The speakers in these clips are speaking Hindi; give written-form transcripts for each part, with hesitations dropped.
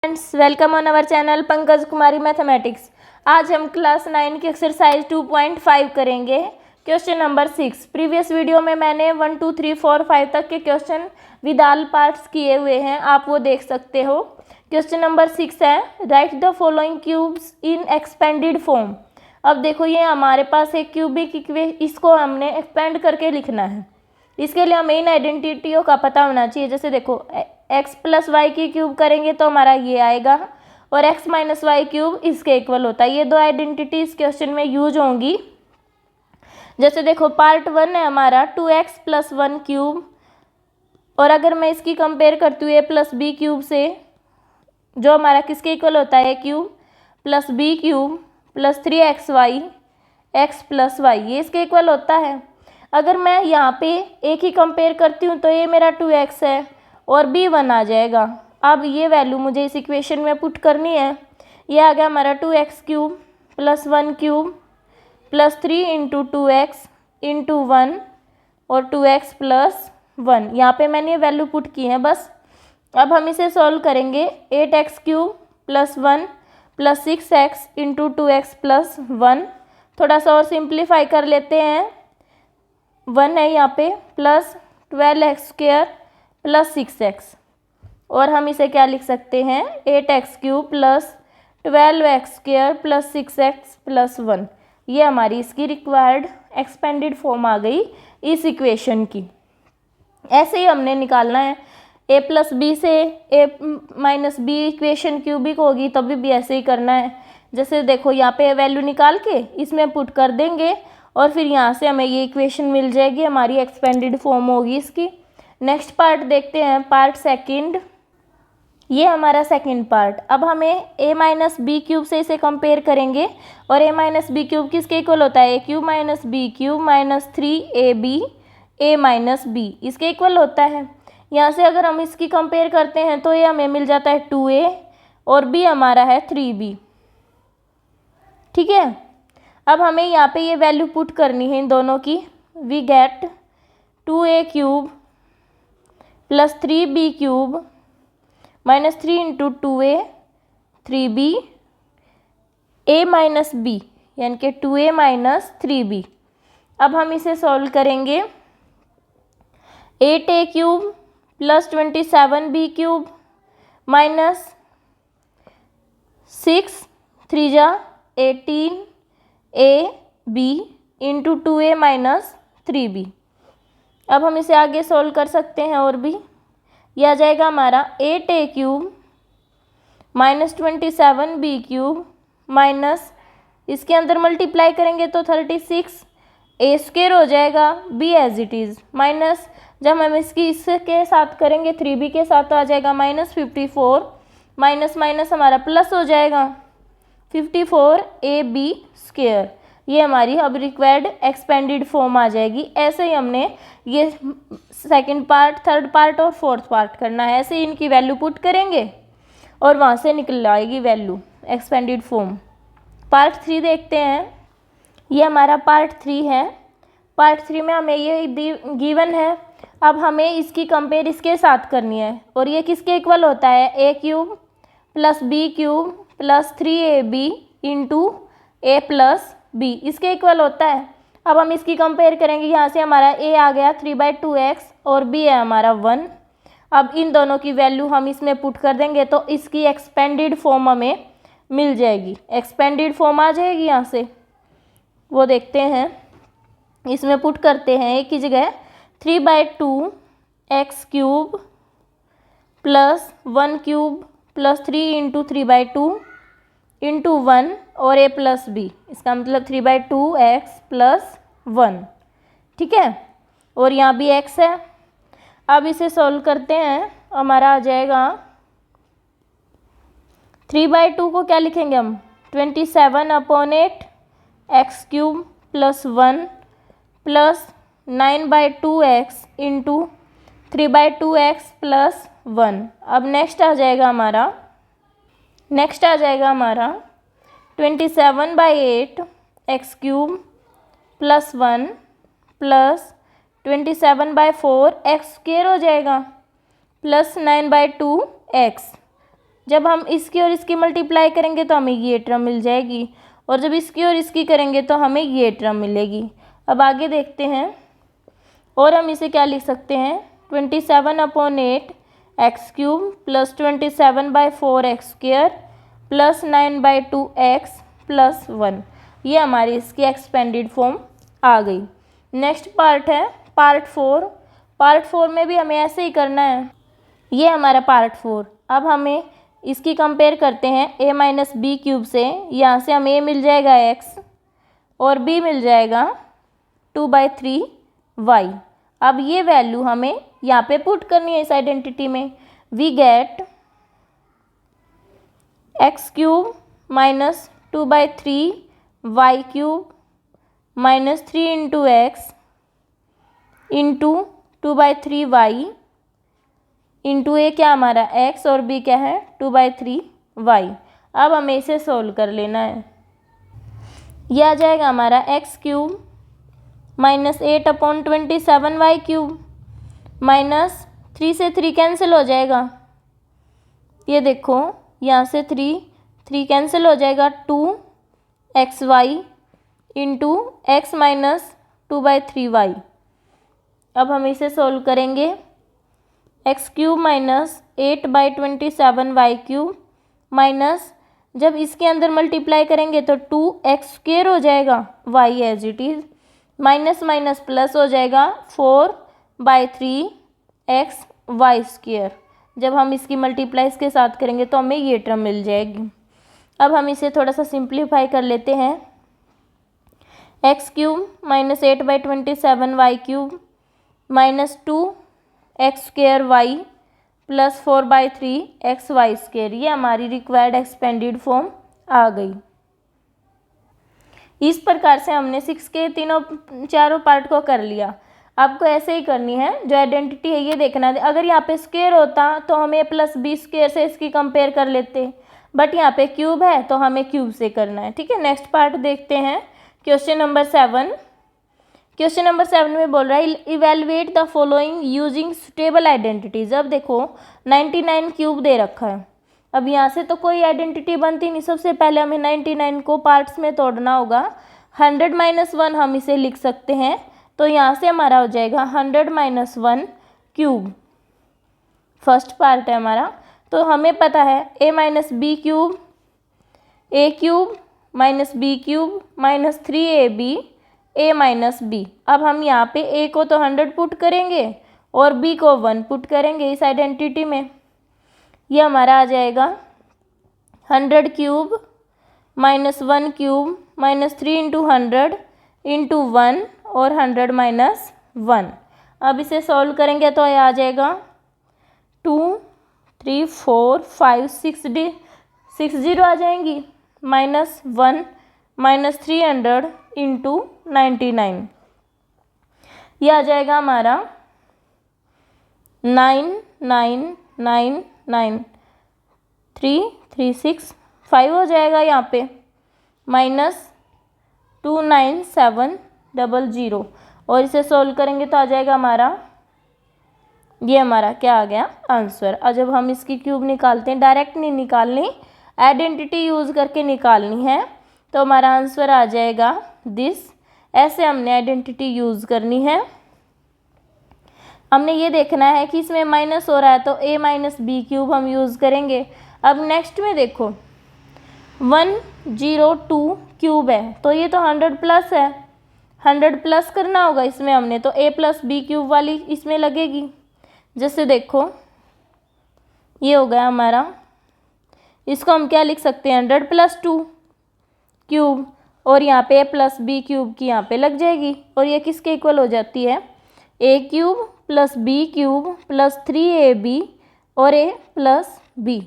Friends, welcome on our channel Pankaj Kumari mathematics. आज हम क्लास 9 की एक्सरसाइज 2.5 करेंगे। Question number 6। प्रीवियस वीडियो में मैंने 1 2 3 4 5 तक के क्वेश्चन विद ऑल पार्ट्स किए हुए हैं, आप वो देख सकते हो। क्वेश्चन नंबर 6 है, right the following cubes in expanded form. अब देखो, ये हमारे पास एक क्यूबिक, इसको हमने एक्सपेंड करके लिखना है। इसके लिए हमें इन आइडेंटिटियों का पता होना चाहिए। जैसे देखो, x प्लस वाई की क्यूब करेंगे तो हमारा ये आएगा, और x माइनस वाई क्यूब इसके इक्वल होता है। ये दो आइडेंटिटी इस क्वेश्चन में यूज होंगी। जैसे देखो, पार्ट 1 है हमारा 2x प्लस 1 क्यूब, और अगर मैं इसकी कंपेयर करती हूँ a प्लस बी क्यूब से, जो हमारा किसके इक्वल होता है, a cube plus b cube plus 3xy x plus y, ये इसके इक्वल होता है। अगर मैं यहाँ पे a की कंपेयर करती हूँ तो ये मेरा 2x है और b 1 आ जाएगा। अब ये वैल्यू मुझे इस इक्वेशन में पुट करनी है। ये आ गया हमारा 2x cube plus 1 cube plus 3 into 2x into 1 और 2x प्लस 1। यहाँ पे मैंने ये वैल्यू पुट की है बस। अब हम इसे सॉल्व करेंगे। 8x cube plus 1 plus 6x into 2x plus 1। थोड़ा सा और सिंप्लीफाई कर लेते हैं। 1 है यहाँ पे, plus 12x square plus 6x, और हम इसे क्या लिख सकते हैं, 8x cube plus 12x square plus 6x plus 1। ये हमारी इसकी रिक्वायर्ड एक्सपेंडेड फॉर्म आ गई इस इक्वेशन की। ऐसे ही हमने निकालना है। a प्लस बी से a minus b equation cubic होगी, तभी भी ऐसे ही करना है। जैसे देखो, यहाँ पे वैल्यू निकाल के इसमें पुट कर देंगे और फिर यहाँ से हमें ये इक्वेशन मिल जाएगी, हमारी एक्सपेंडेड फॉर्म होगी इसकी। नेक्स्ट पार्ट देखते हैं, पार्ट सेकंड। ये हमारा सेकंड पार्ट। अब हमें a माइनस बी क्यूब से इसे कंपेयर करेंगे, और a माइनस बी क्यूब किसके इक्वल होता है, a cube minus b cube minus 3ab a minus b, इसके इक्वल होता है। यहाँ से अगर हम इसकी कंपेयर करते हैं तो ये हमें मिल जाता है 2a और b हमारा है 3b। ठीक है, अब हमें यहाँ पे ये वैल्यू पुट करनी है इन दोनों की। We get 2a cube plus 3b cube minus 3 into 2a 3b a minus b, यानी कि 2a माइनस 3b। अब हम इसे सॉल्व करेंगे। 8a cube plus 27b cube minus 6 3 जा 18ab into 2a minus 3b। अब हम इसे आगे सॉल्व कर सकते हैं और भी। यह आ जाएगा हमारा 8a cube minus 27b cube minus, इसके अंदर मल्टीप्लाई करेंगे तो 36 a स्क्वायर हो जाएगा, b as it is, minus जब हम इसके साथ करेंगे 3b के साथ तो आ जाएगा माइनस 54, माइनस माइनस हमारा प्लस हो जाएगा 54ab स्क्वायर। ये हमारी अब रिक्वायर्ड एक्सपेंडेड फॉर्म आ जाएगी। ऐसे ही हमने ये सेकंड पार्ट, थर्ड पार्ट और फोर्थ पार्ट करना है। ऐसे ही इनकी वैल्यू पुट करेंगे और वहाँ से निकल आएगी वैल्यू एक्सपेंडेड फॉर्म। पार्ट 3 देखते हैं। ये हमारा पार्ट 3 है। पार्ट 3 में हमें ये गिवन है। अब हमें इसकी कंपेयर इसके साथ करनी है, और ये किसके इक्वल होता है, a cube plus b cube plus 3ab into a plus b, इसके इक्वल होता है। अब हम इसकी कंपेयर करेंगे। यहाँ से हमारा a आ गया 3/2x और b है हमारा 1। अब इन दोनों की वैल्यू हम इसमें पुट कर देंगे तो इसकी एक्सपेंडेड फॉर्म हमें मिल जाएगी। एक्सपेंडेड फॉर्म आ जाएगी यहाँ से, वो देखते हैं। इसमें पुट करते हैं एक ही जगह 3/2x cube plus 1 cube plus 3 into 3/2 into 1 और a प्लस बी, इसका मतलब 3/2x प्लस 1। ठीक है, और यहाँ भी x है। अब इसे सॉल्व करते हैं। हमारा आ जाएगा 3/2 को क्या लिखेंगे हम, 27/8 x cube plus 1 plus 9/2x into 3/2x plus 1। अब नेक्स्ट आ जाएगा हमारा 27/8 x cube plus 1 plus 27/4 x square हो जाएगा प्लस 9/2 x। जब हम इसकी और इसकी मल्टीप्लाई करेंगे तो हमें ये टर्म मिल जाएगी, और जब इसकी और इसकी करेंगे तो हमें ये टर्म मिलेगी। अब आगे देखते हैं, और हम इसे क्या लिख सकते हैं, 27/8 x cube plus 27/4 x square plus 9/2 x plus 1। ये हमारी इसकी एक्सपेंडेड फॉर्म आ गई। नेक्स्ट पार्ट है पार्ट 4। पार्ट 4 में भी हमें ऐसे ही करना है। ये हमारा पार्ट 4। अब हमें इसकी कंपेयर करते हैं a माइनस बी क्यूब से। यहाँ से हमें a मिल जाएगा x और b मिल जाएगा 2/3y। अब ये वैल्यू हमें यहाँ पे पुट करनी है इस आइडेंटिटी में। We get x cube minus 2/3y cube minus 3 into x into 2/3y into a क्या हमारा x और b क्या है 2/3y। अब हमें इसे सोल्व कर लेना है। यह आ जाएगा हमारा x cube minus 8/27y cube minus 3 से 3 कैंसिल हो जाएगा। ये देखो यहाँ से 3 कैंसिल हो जाएगा, 2xy into x minus 2/3y। अब हम इसे सोल्व करेंगे। X cube minus 8/27y cube minus, जब इसके अंदर मल्टीप्लाई करेंगे तो 2x स्क्वेयर हो जाएगा, y as it is, minus minus plus हो जाएगा 4/3x y स्क्वेयर। जब हम इसकी मल्टीप्लाई इसके साथ करेंगे तो हमें ये टर्म मिल जाएगी। अब हम इसे थोड़ा सा सिंप्लीफाई कर लेते हैं। X cube minus 8/27y cube minus 2x square y plus 4/3x y square. ये हमारी रिक्वायर्ड एक्सपेंडेड फॉर्म आ गई। इस प्रकार से हमने 6 के चारों पार्ट को कर लिया। आपको ऐसे ही करनी है। जो आइडेंटिटी है ये देखना है। अगर यहाँ पे स्क्वेयर होता तो हमें प्लस बी स्क्वेयर से इसकी कंपेयर कर लेते, बट यहाँ पे क्यूब है तो हमें क्यूब से करना है। ठीक है, नेक्स्ट पार्ट देखते हैं। Question number 7। क्वेश्चन नंबर 7 में बोल रहा है evaluate the following using suitable identities. अब देखो 99 क्यूब दे रखा है। अब यहाँ से तो कोई आइडेंटिटी बनती नहीं। सबसे पहले हमें 99 को पार्ट्स में तोड़ना होगा। 100 - 1 हम इसे लिख सकते हैं, तो यहाँ से हमारा हो जाएगा 100 - 1 क्यूब। फर्स्ट पार्ट है हमारा। तो हमें पता है a minus b cube, a cube minus b cube minus 3ab a minus b. अब हम यहाँ पे a को तो 100 पुट करेंगे और b को 1 पुट करेंगे इस आइडेंटिटी में। ये हमारा आ जाएगा 100 cube minus 1 cube minus 3 into 100 into 1 और 100 माइनस 1। अब इसे सॉल्व करेंगे तो ये आ जाएगा 2 3 4 5 6 जीरो आ जाएंगी, माइनस 1 माइनस 300 इंटू 99। यह आ जाएगा हमारा 9999336 हो जाएगा यहाँ पे, माइनस 29700। और इसे सोल्व करेंगे तो आ जाएगा हमारा, ये हमारा क्या आ गया आंसर। और जब हम इसकी क्यूब निकालते हैं, डायरेक्ट नहीं निकालनी, आइडेंटिटी यूज़ करके निकालनी है, तो हमारा आंसर आ जाएगा दिस। ऐसे हमने आइडेंटिटी यूज़ करनी है। हमने ये देखना है कि इसमें माइनस हो रहा है तो a माइनस बी क्यूब हम यूज़ करेंगे। अब नेक्स्ट में देखो 102 क्यूब है, तो ये तो 100 प्लस है, 100 प्लस करना होगा इसमें हमने, तो a प्लस बी क्यूब वाली इसमें लगेगी। जैसे देखो ये हो गया हमारा, इसको हम क्या लिख सकते हैं 100 + 2 क्यूब, और यहाँ पे a प्लस बी क्यूब की यहाँ पे लग जाएगी, और ये किसके इक्वल हो जाती है a cube plus b cube plus 3ab और a प्लस b।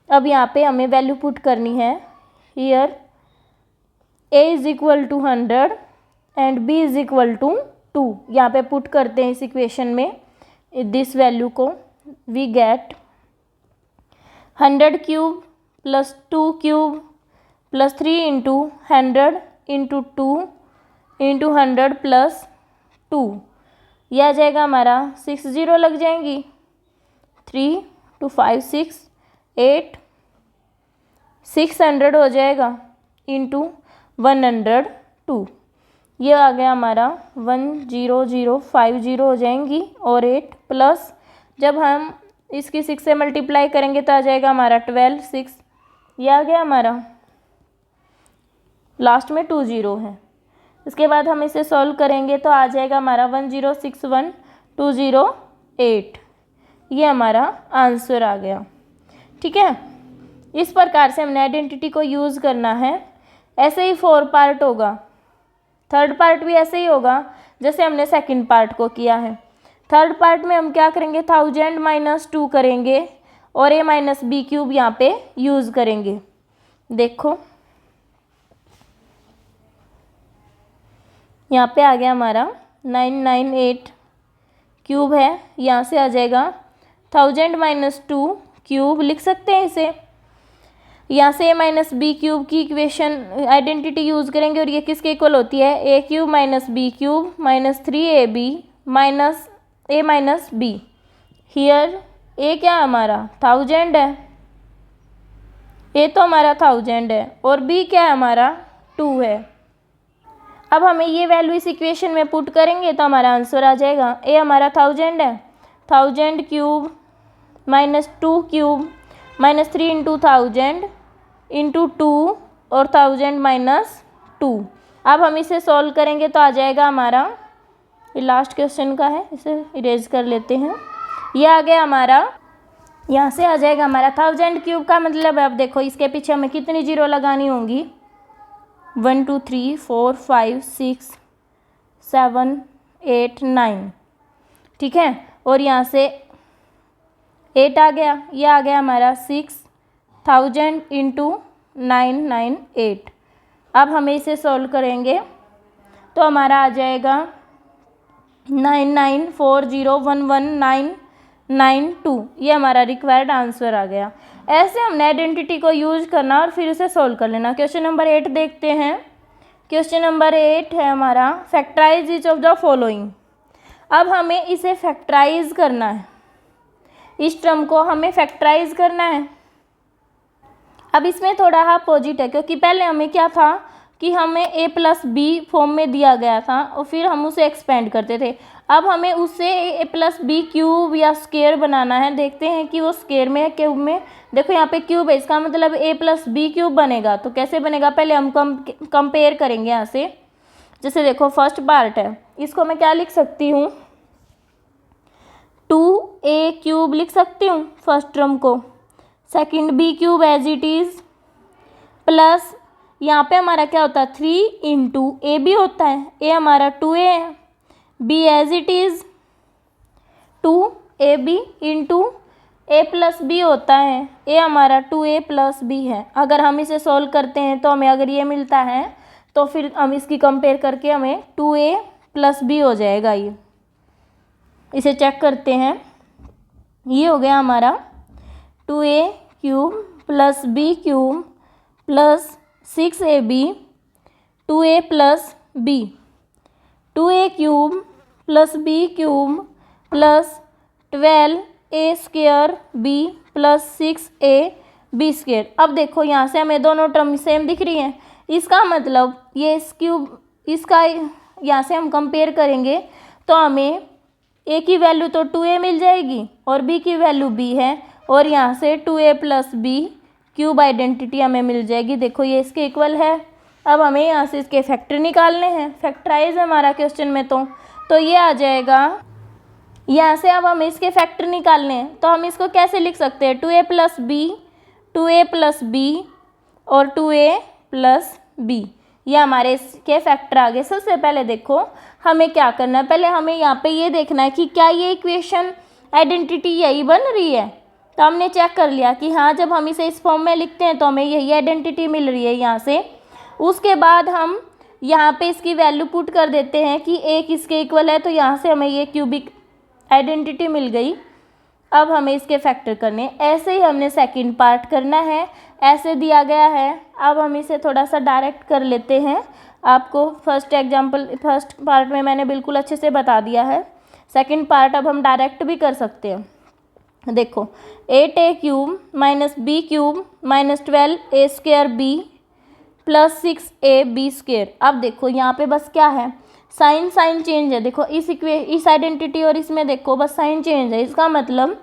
अब यहाँ पे हमें वैल्यू पुट करनी है। Here a is equal to 100 and b is equal to 2। यहाँ पे पुट करते हैं इस इक्वेशन में दिस वैल्यू को। We get 100 cube plus 2 cube plus 3 into 100 into 2 into 100 plus 2। यह आ जाएगा हमारा 6 जीरो लग जाएंगी, 3 2 5 6 8 600 हो जाएगा इंटू 102। ये आ गया हमारा 10050 हो जाएंगी और 8 प्लस जब हम इसकी 6 से मल्टीप्लाई करेंगे तो आ जाएगा हमारा 12 6। ये आ गया हमारा, लास्ट में 20 है। इसके बाद हम इसे सॉल्व करेंगे तो आ जाएगा हमारा 1061208। ये हमारा आंसर आ गया। ठीक है, इस प्रकार से हमने आइडेंटिटी को यूज़ करना है। ऐसे ही 4 पार्ट होगा, थर्ड पार्ट भी ऐसे ही होगा जैसे हमने सेकंड पार्ट को किया है। थर्ड पार्ट में हम क्या करेंगे, 1000 - 2 करेंगे और a - b क्यूब यहाँ पे यूज़ करेंगे। देखो यहाँ पे आ गया हमारा 998 क्यूब है, यहाँ से आ जाएगा 1000 - 2 क्यूब, लिख सकते हैं इसे। यहाँ से a - b क्यूब की इक्वेशन आइडेंटिटी यूज़ करेंगे और ये किसके इक्वल होती है, a cube - b cube -3ab - a - b। Here a क्या है हमारा 1000 है, a तो हमारा 1000 है और b क्या है हमारा 2 है। अब हमें ये वैल्यू इस इक्वेशन में पुट करेंगे तो हमारा आंसर आ जाएगा। a हमारा 1000 है, 1000 क्यूब -2 क्यूब -3 × 1000 × 2 और 1000 - 2। अब हम इसे सॉल्व करेंगे तो आ जाएगा हमारा, ये लास्ट क्वेश्चन का है, इसे इरेज कर लेते हैं। ये आ गया हमारा, यहाँ से आ जाएगा हमारा 1000 क्यूब का मतलब अब देखो इसके पीछे हमें कितनी जीरो लगानी होंगी, 1 2 3 4 5 6 7 8 9। ठीक है, और यहाँ से 8 आ गया, ये आ गया हमारा 6000 × 998। अब हमें इसे सॉल्व करेंगे तो हमारा आ जाएगा 9940119992। ये हमारा रिक्वायर्ड आंसर आ गया। ऐसे हमने आइडेंटिटी को यूज करना और फिर उसे सॉल्व कर लेना। क्वेश्चन नंबर 8 देखते हैं। क्वेश्चन नंबर 8 है हमारा, factorise each of the following. अब हमें इसे फैक्टराइज करना है, इस टर्म को हमें फैक्टराइज करना है। अब इसमें थोड़ा अपोजिट है क्योंकि पहले हमें क्या था कि हमें a + b फॉर्म में दिया गया था और फिर हम उसे एक्सपेंड करते थे। अब हमें उसे a + b क्यूब या स्क्वायर बनाना है। देखते हैं कि वो स्क्वायर में है क्यूब में। देखो यहाँ पे क्यूब है, इसका मतलब a + b क्यूब बनेगा। तो कैसे बनेगा, पहले हम कंपेयर करेंगे यहाँ से। जैसे देखो फर्स्ट पार्ट है, इसको मैं क्या लिख सकती हूँ, 2a क्यूब लिख सकती हूँ फर्स्ट टर्म को। Second b cube as it is plus यहाँ पे हमारा क्या होता है 3 × ab होता है। a हमारा 2a है, b as it is 2ab × a + b होता है। a हमारा 2a + b है। अगर हम इसे सॉल्व करते हैं तो हमें अगर ये मिलता है तो फिर हम इसकी कंपेयर करके हमें 2a + b हो जाएगा। ये इसे चेक करते हैं। ये हो गया हमारा 2a cube + b cube + 6ab 2a + b, 2a cube + b cube + 12a² b + 6ab²। अब देखो यहाँ से हमें दोनों टर्म सेम दिख रही हैं। इसका मतलब ये इस क्यूब इसका यहाँ से हम कंपेयर करेंगे तो हमें a की वैल्यू तो 2a मिल जाएगी और b की वैल्यू b है और यहाँ से 2a + b क्यूब आइडेंटिटी हमें मिल जाएगी। देखो ये इसके इक्वल है। अब हमें यहाँ से इसके फैक्टर निकालने हैं। फैक्टराइज हमारा क्वेश्चन में तो ये आ जाएगा यहाँ से। अब हमें इसके फैक्टर निकालने हैं तो हम इसको कैसे लिख सकते हैं, 2a + b 2a + b और 2a + b। ये हमारे इसके फैक्टर आ गए। सबसे पहले देखो हमें क्या करना है, पहले हमें यहाँ पे ये देखना है कि क्या ये इक्वेशन आइडेंटिटी यही बन रही है। तो हमने चेक कर लिया कि हाँ, जब हम इसे इस फॉर्म में लिखते हैं तो हमें यही आइडेंटिटी मिल रही है यहाँ से। उसके बाद हम यहाँ पे इसकी वैल्यू पुट कर देते हैं कि a किसके इक्वल है, तो यहाँ से हमें ये क्यूबिक आइडेंटिटी मिल गई। अब हमें इसके फैक्टर करने, ऐसे ही हमने सेकंड पार्ट करना है। ऐसे दिया गया है। अब हम इसे थोड़ा सा डायरेक्ट कर लेते हैं। आपको फर्स्ट पार्ट में मैंने बिल्कुल अच्छे से बता दिया है। सेकंड पार्ट अब हम डायरेक्ट भी कर सकते हैं। देखो 8a cube minus b cube minus 12a square b plus 6ab square. अब देखो यहाँ पे बस क्या है, साइन चेंज है। देखो इस आइडेंटिटी और इसमें देखो बस साइन चेंज है। इसका मतलब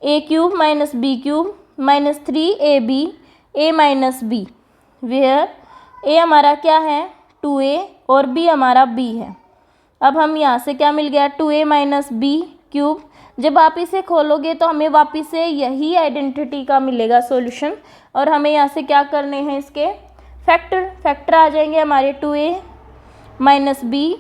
a cube minus b cube minus 3ab a minus b, where a हमारा क्या है 2a और b हमारा b है। अब हम यहाँ से क्या मिल गया 2a माइनस बी क्यूब। जब आप इसे खोलोगे तो हमें वापस से यही आइडेंटिटी का मिलेगा सॉल्यूशन, और हमें यहाँ से क्या करने हैं इसके फैक्टर आ जाएंगे हमारे 2a minus B,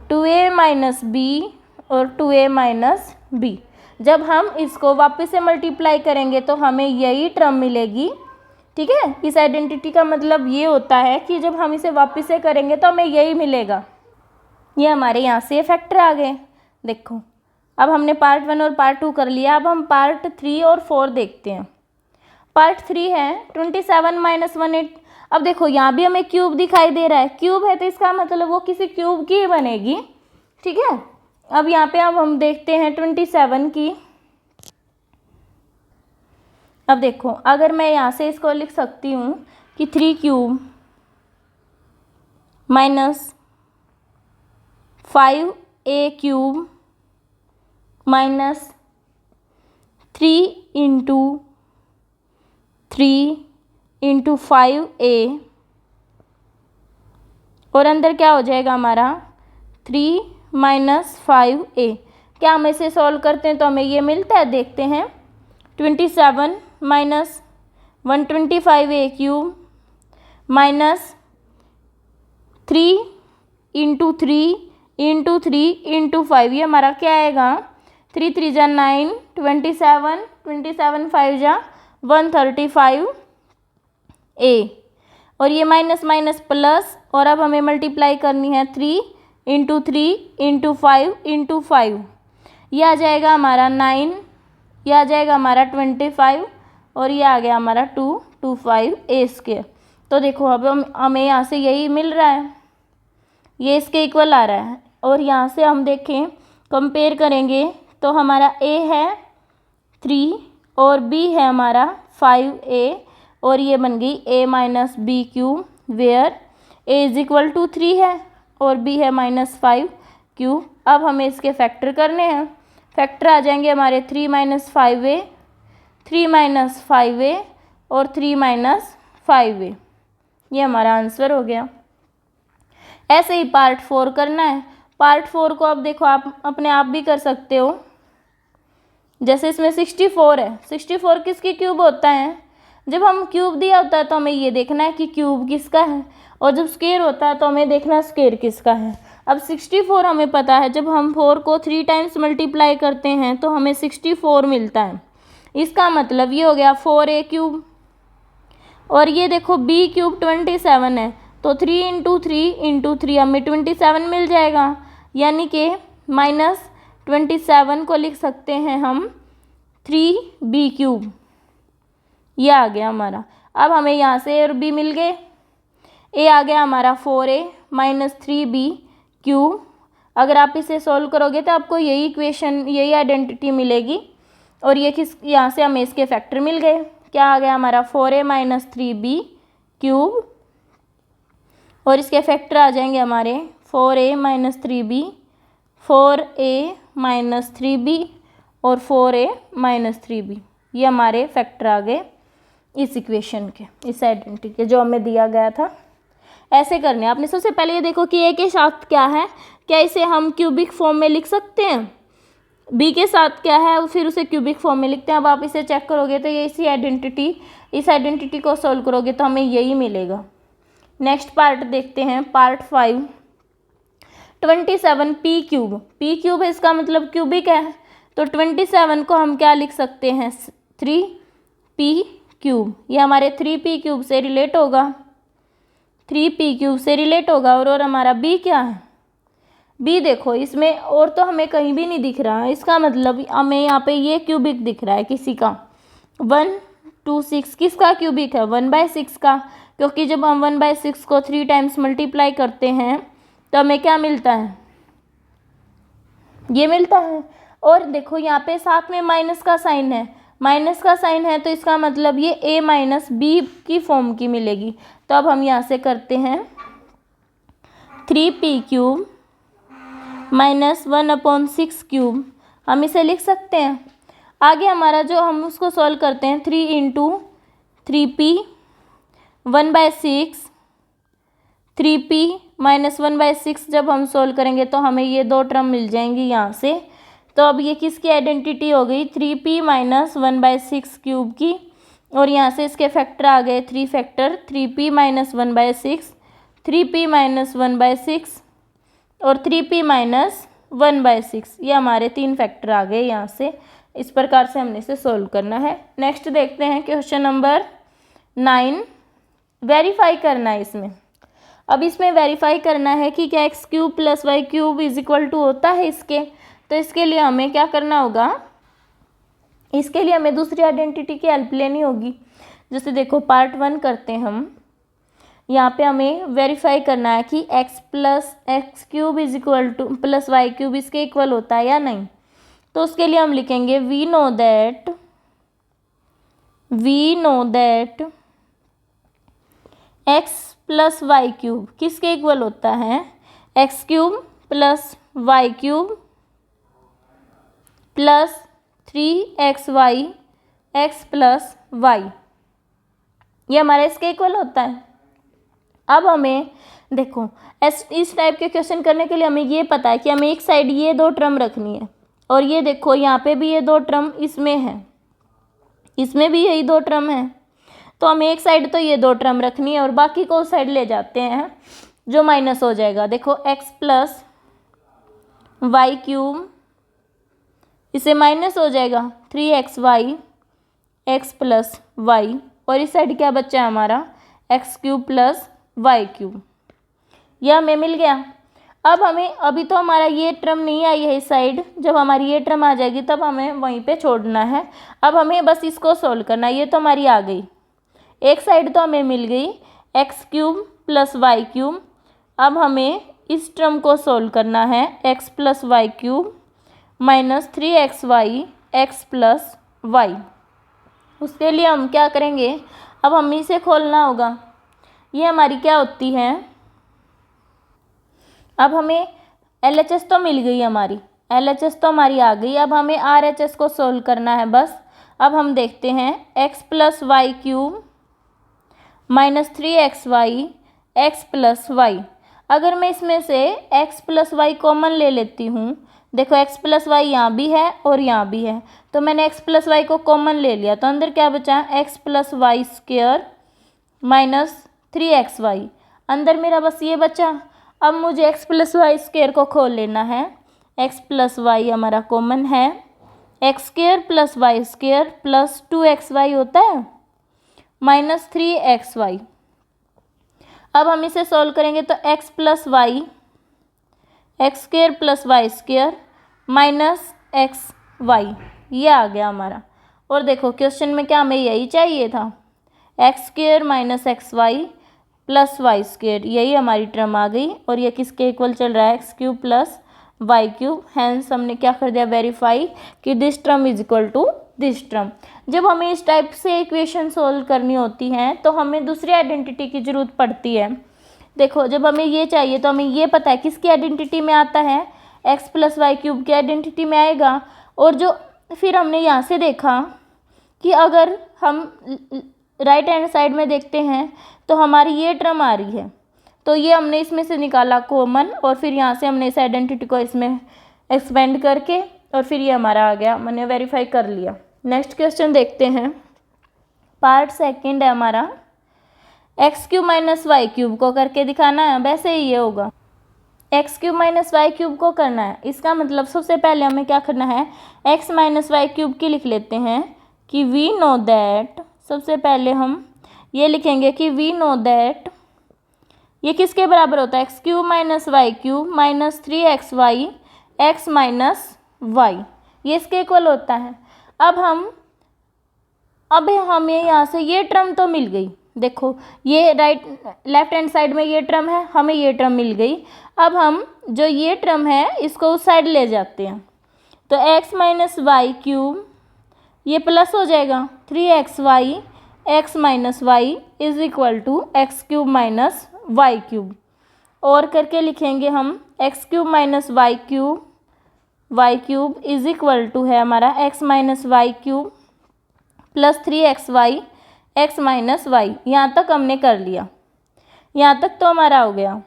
2a minus B और 2a माइनस बी। जब हम इसको वापस से मल्टीप्लाई करेंगे तो हमें यही टर्म मिलेगी। ठीक है, इस आइडेंटिटी का मतलब ये होता है कि जब हम इसे वापस से करेंगे तो हमें यही मिलेगा। ये हमारे यहाँ से फैक्टर आ गए। देखो अब हमने पार्ट 1 और पार्ट 2 कर लिया। अब हम पार्ट 3 और 4 देखते हैं। पार्ट 3 है 27 माइनस 18। अब देखो यहाँ भी हमें क्यूब दिखाई दे रहा है, क्यूब है तो इसका मतलब वो किसी क्यूब की ही बनेगी। ठीक है, अब यहाँ पे अब हम देखते हैं 27 की। अब देखो अगर मैं यहाँ से इसको लिख सकती हूँ कि 3 cube minus 5a cube minus 3 into 3 into 5a, और अंदर क्या हो जाएगा हमारा 3 माइनस 5a। क्या हम इसे सॉल्व करते हैं तो हमें ये मिलता है, देखते हैं। 27 minus 125a cube minus 3 into 3 into 3 into 5, ये हमारा क्या आएगा 3 3 जा 9, 27 5 जा 135a, और ये माइनस माइनस प्लस, और अब हमें मल्टीप्लाई करनी है 3 इंटू 3 इंटू 5 इंटू 5, ये आ जाएगा हमारा 9, ये आ जाएगा हमारा 25, और ये आ गया हमारा 225a स्क्वायर। तो देखो अब हमें यहाँ से यही मिल रहा है, ये इसके इक्वल आ रहा है। और यहाँ से हम देखें कंपेयर करेंगे तो हमारा a है 3 और b है हमारा 5a, और ये बन गई a minus b cube, where a is equal to 3 है और b है माइनस 5 क्यूब। अब हमें इसके फैक्टर करने हैं। फैक्टर आ जाएंगे हमारे 3 माइनस 5a, 3 माइनस 5a और 3 माइनस 5a। ये हमारा आंसर हो गया। ऐसे ही पार्ट 4 करना है। पार्ट 4 को अब देखो आप अपने आप भी कर सकते हो। जैसे इसमें 64 है, 64 किसकी क्यूब होता है? जब हम क्यूब दिया होता है तो हमें ये देखना है कि क्यूब किसका है, और जब स्क्वायर होता है तो हमें देखना है स्क्वायर किसका है। अब 64 हमें पता है, जब हम 4 को 3 टाइम्स मल्टीप्लाई करते हैं तो हमें 64 मिलता है। इसका मतलब ये हो गया 4a क्यूब, और ये देखो b क्यूब 27 है तो 3 इंटू 3 इंटू 3 हमें 27 मिल जाएगा, यानी कि माइनस 27 को लिख सकते हैं हम 3b क्यूब। ये आ गया हमारा। अब हमें यहाँ से a और b मिल गए। a आ गया हमारा 4a माइनस 3b क्यूब। अगर आप इसे सॉल्व करोगे तो आपको यही इक्वेशन, यही आइडेंटिटी मिलेगी, और ये किस, यहाँ से हमें इसके फैक्टर मिल गए। क्या आ गया हमारा 4a माइनस 3b क्यूब, और इसके फैक्टर आ जाएंगे हमारे 4a minus 3b, 4a minus 3b और 4a माइनस 3b। ये हमारे फैक्टर आ गए इस इक्वेशन के, इस आइडेंटिटी के जो हमें दिया गया था। ऐसे करने आपने सबसे पहले ये देखो कि a के साथ क्या है, क्या इसे हम क्यूबिक फॉर्म में लिख सकते हैं, b के साथ क्या है फिर उसे क्यूबिक फॉर्म में लिखते हैं। अब आप इसे चेक करोगे तो ये इस आइडेंटिटी को सॉल्व करोगे तो हमें यही मिलेगा। नेक्स्ट पार्ट देखते हैं, पार्ट 5। 27 p क्यूब है, इसका मतलब क्यूबिक है, तो 27 को हम क्या लिख सकते हैं 3p क्यूब। ये हमारे 3p क्यूब से रिलेट होगा, 3p क्यूब से रिलेट होगा। और हमारा b क्या है, b देखो इसमें और तो हमें कहीं भी नहीं दिख रहा है, इसका मतलब हमें यहाँ पे ये क्यूबिक दिख रहा है किसी का। 126 किसका क्यूबिक है 1/6 का, क्योंकि जब हम 1/6 को 3 टाइम्स मल्टीप्लाई करते हैं तो हमें क्या मिलता है, ये मिलता है। और देखो यहाँ पे साथ में माइनस का साइन है, माइनस का साइन है तो इसका मतलब ये a माइनस बी की फॉर्म की मिलेगी। तो अब हम यहाँ से करते हैं 3p³ माइनस 1/6 क्यूब, हम इसे लिख सकते हैं। आगे हमारा जो हम उसको सॉल्व करते हैं 3 इंटू 3p 1/6, 3p माइनस 1/6 जब हम सॉल्व करेंगे तो हमें ये दो टर्म मिल जाएंगी यहाँ से। तो अब ये किसकी आइडेंटिटी हो गई, 3p माइनस 1/6 क्यूब की, और यहाँ से इसके फैक्टर आ गए 3 factor, 3p minus 1/6, 3p minus 1/6 और 3p माइनस 1/6, ये हमारे 3 फैक्टर आ गए यहाँ से। इस प्रकार से हमने इसे सोल्व करना है। नेक्स्ट देखते हैं क्वेश्चन नंबर 9, वेरीफाई करना है इसमें। अब इसमें वेरीफाई करना है कि क्या x³ + y³ is equal to होता है इसके। तो इसके लिए हमें क्या करना होगा, इसके लिए हमें दूसरी आइडेंटिटी की हेल्प लेनी होगी। जैसे देखो पार्ट 1 करते हैं हम, यहाँ पे हमें वेरीफाई करना है कि x + x³ is equal to + y³ इसके इक्वल होता है या नहीं। तो उसके लिए हम लिखेंगे we know that x + y³ किसके इक्वल होता है, x³ + y³ + 3xy x + y, ये हमारा इसके इक्वल होता है। अब हमें देखो इस टाइप के क्वेश्चन करने के लिए हमें ये पता है कि हमें एक साइड ये दो टर्म रखनी है, और ये देखो यहाँ पे भी ये दो टर्म इसमें है, इसमें भी यही दो टर्म है। तो हमें एक साइड तो ये दो टर्म रखनी है और बाकी को उस साइड ले जाते हैं जो माइनस हो जाएगा। देखो x + y³, इसे माइनस हो जाएगा 3xy x + y, और इस साइड क्या बच्चा है हमारा x³ + y³, यह हमें मिल गया। अब हमें अभी तो हमारा ये टर्म नहीं आई है इस साइड, जब हमारी ये टर्म आ जाएगी तब हमें वहीं पे छोड़ना है। अब हमें बस इसको सोल्व करना है। ये तो हमारी आ गई, एक साइड तो हमें मिल गई x³ + y³। अब हमें इस टर्म को सोल्व करना है x + y³ minus 3xy x + y। उसके लिए हम क्या करेंगे, अब हमें इसे खोलना होगा। ये हमारी क्या होती है, अब हमें LHS तो मिल गई, हमारी LHS तो हमारी आ गई। अब हमें RHS को सोल्व करना है बस। अब हम देखते हैं x + y³ minus 3xy x + y। अगर मैं इसमें से x + y कॉमन ले लेती हूँ, देखो x + y यहाँ भी है और यहाँ भी है, तो मैंने x + y को कॉमन ले लिया, तो अंदर क्या बचा x + y² माइनस 3xy, अंदर मेरा बस ये बचा। अब मुझे x + y² को खोल लेना है। x + y हमारा कॉमन है, x² + y² + 2xy होता है माइनस 3xy। अब हम इसे सॉल्व करेंगे तो x + y x² + y² minus xy, ये आ गया हमारा। और देखो क्वेश्चन में क्या हमें यही चाहिए था, x² माइनस xy + y², यही हमारी टर्म आ गई। और ये किसके इक्वल चल रहा है, x³ + y³। हैंस हमने क्या कर दिया, वेरीफाई कि this term is equal to this term. जब हमें इस टाइप से इक्वेशन सोल्व करनी होती हैं तो हमें दूसरी आइडेंटिटी की ज़रूरत पड़ती है। देखो जब हमें ये चाहिए तो हमें ये पता है किसकी आइडेंटिटी में आता है, x + y³ की आइडेंटिटी में आएगा। और जो फिर हमने यहाँ से देखा कि अगर हम राइट हैंड साइड में देखते हैं तो हमारी ये टर्म आ रही है, तो ये हमने इसमें से निकाला कॉमन, और फिर यहाँ से हमने इस आइडेंटिटी को इसमें एक्सपेंड करके और फिर ये हमारा आ गया, मैंने वेरीफाई कर लिया। नेक्स्ट क्वेश्चन देखते हैं, पार्ट 2 है हमारा, x³ - y³ को करके दिखाना है। वैसे ही ये होगा, x³ - y³ को करना है। इसका मतलब सबसे पहले हमें क्या करना है, x - y³ की लिख लेते हैं कि वी नो दैट, सबसे पहले हम ये लिखेंगे कि वी नो दैट ये किसके बराबर होता है, x³ - y³ minus 3xy x - y, ये इसके इक्वल होता है। अब हमें यहाँ से ये टर्म तो मिल गई, देखो ये लेफ्ट हैंड साइड में ये टर्म है, हमें ये टर्म मिल गई। अब हम जो ये टर्म है इसको उस साइड ले जाते हैं, तो x माइनस वाई क्यूब ये प्लस हो जाएगा 3xy x minus y is equal to x cube minus y cube. और करके लिखेंगे हम x cube minus y cube is equal to है हमारा x minus y cube plus 3xy x minus y. यहाँ तक हमने कर लिया, यहाँ तक तो हमारा हो गया,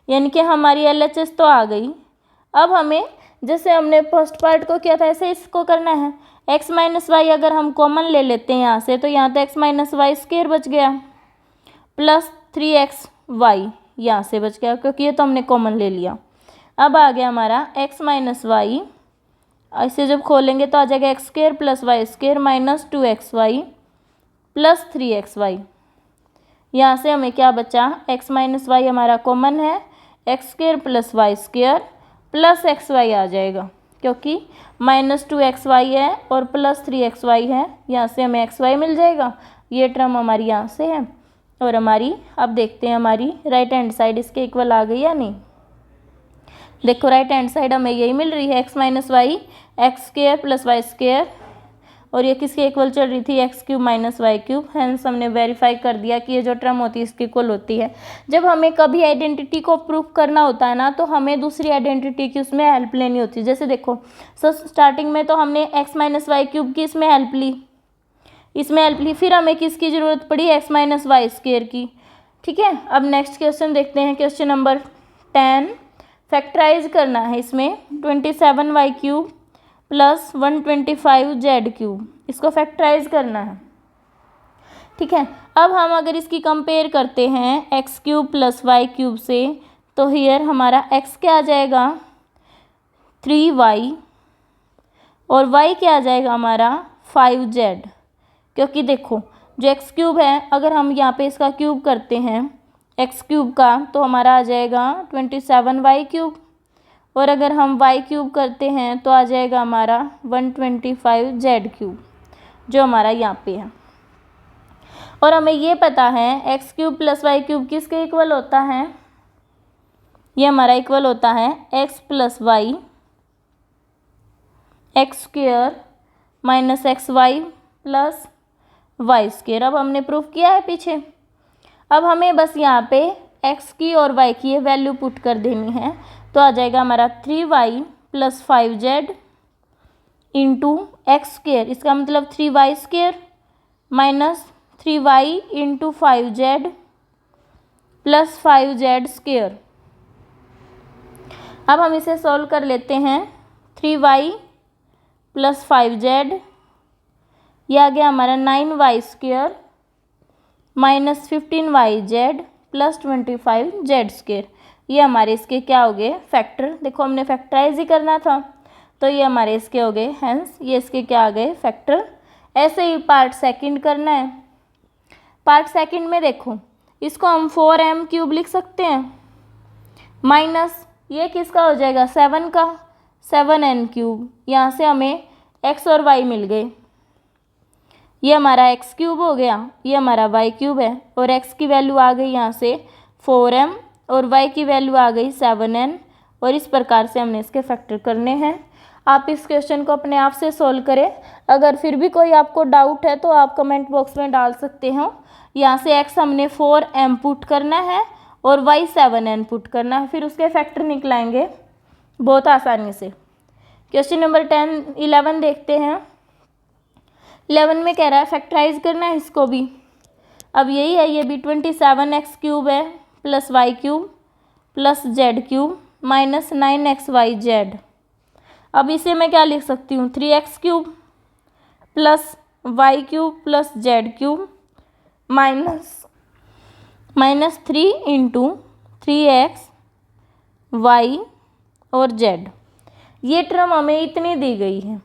यानी कि हमारी LHS तो आ गई। अब हमें जैसे हमने फर्स्ट पार्ट को किया था ऐसे इसको करना है। x माइनस वाई अगर हम कॉमन ले लेते हैं यहाँ से तो यहाँ तो x माइनस वाई स्क्वायर बच गया प्लस 3xy यहाँ से बच गया, क्योंकि ये तो हमने कॉमन ले लिया। अब आ गया हमारा x माइनस वाई, ऐसे जब खोलेंगे तो आ जाएगा x square plus y square minus 2xy plus 3xy। यहाँ से हमें क्या बचा, x माइनस वाई हमारा कॉमन है, x square plus y square plus xy आ जाएगा, क्योंकि माइनस 2xy है और प्लस 3xy है। यहाँ से हमें xy मिल जाएगा, ये टर्म हमारी यहाँ से है। और हमारी अब देखते हैं हमारी राइट हैंड साइड इसके इक्वल आ गई या नहीं। देखो राइट हैंड साइड हमें यही मिल रही है, x minus y x square plus y square, और ये किसके इक्वल चल रही थी, x cube minus y cube. Hence हमने वेरीफाई कर दिया कि ये जो टर्म होती है इसकी इक्वल होती है। जब हमें कभी आइडेंटिटी को प्रूफ करना होता है ना, तो हमें दूसरी आइडेंटिटी की उसमें हेल्प लेनी होती है। जैसे देखो स्टार्टिंग में तो हमने एक्स माइनस वाई क्यूब की इसमें हेल्प ली, फिर हमें किसकी ज़रूरत पड़ी, एक्स माइनस वाई स्क्वायर की। ठीक है, अब नेक्स्ट क्वेश्चन देखते हैं, क्वेश्चन नंबर 10। फैक्टराइज करना है इसमें 27y cube plus 125z cube, इसको फैक्टराइज करना है। ठीक है, अब हम अगर इसकी कंपेयर करते हैं x cube plus y cube से, तो हियर हमारा x क्या आ जाएगा 3y और y क्या आ जाएगा हमारा 5z। क्योंकि देखो जो एक्स क्यूब है अगर हम यहाँ पे इसका क्यूब करते हैं एक्स क्यूब का तो हमारा आ जाएगा 27y क्यूब, और अगर हम y क्यूब करते हैं तो आ जाएगा हमारा 125z क्यूब, जो हमारा यहाँ पे है। और हमें ये पता है x cube plus y cube किसके इक्वल होता है, ये हमारा इक्वल होता है x plus y x square minus x y plus y square. अब हमने प्रूफ किया है पीछे, अब हमें बस यहाँ पे x की और y की ये वैल्यू पुट कर देनी है, तो आ जाएगा हमारा 3y plus 5z into x square, इसका मतलब 3y square minus 3y into 5z plus 5z square. अब हम इसे सॉल्व कर लेते हैं, 3y प्लस 5z, ये आ गया हमारा 9y square minus 15yz plus 25z square. ये हमारे इसके क्या हो गए फैक्टर, देखो हमने फैक्टराइज ही करना था तो ये हमारे इसके हो गए, हैंस ये इसके क्या आ गए फैक्टर। ऐसे ही पार्ट सेकंड करना है। पार्ट सेकंड में देखो इसको हम 4m क्यूब लिख सकते हैं, माइनस ये किसका हो जाएगा 7 का 7n क्यूब, यहाँ से हमें x और y मिल गए, ये हमारा x क्यूब हो गया, ये हमारा y क्यूब है, और x की वैल्यू आ गई यहाँ से 4m और y की वैल्यू आ गई 7n, और इस प्रकार से हमने इसके फैक्टर करने हैं। आप इस क्वेश्चन को अपने आप से सॉल्व करें। अगर फिर भी कोई आपको डाउट है तो आप कमेंट बॉक्स में डाल सकते हो। यहाँ से x हमने 4m पुट करना है और y 7n पुट करना है, फिर उसके फैक्टर निकलाएंगे बहुत आसानी से। क्वेश्चन नंबर 11 देखते हैं। 11 में कह रहा है फैक्टराइज करना है इसको भी। अब यही है, ये भी 27x क्यूब है plus y cube plus z cube minus 9xyz। अब इसे मैं क्या लिख सकती हूँ 3x cube plus y cube plus z cube minus 3 into 3x y और z। ये टर्म हमें इतनी दी गई है,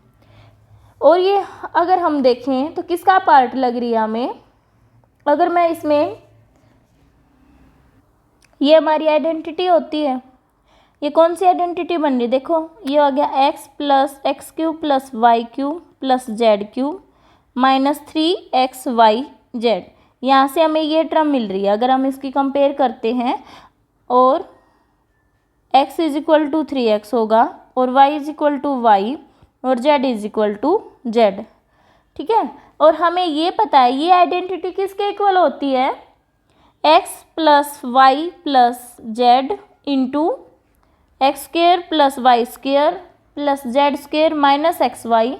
और ये अगर हम देखें तो किसका पार्ट लग रही है हमें। अगर मैं इसमें, ये हमारी आइडेंटिटी होती है, ये कौन सी आइडेंटिटी बन रही, देखो ये हो गया x plus x cube plus y cube plus z cube minus 3xyz। यहाँ से हमें ये टर्म मिल रही है। अगर हम इसकी कंपेयर करते हैं और x is equal to 3x होगा और y is equal to y और z is equal to z। ठीक है, और हमें ये पता है ये आइडेंटिटी किसके इक्वल होती है, x plus y plus z into x square plus y square plus z square minus x y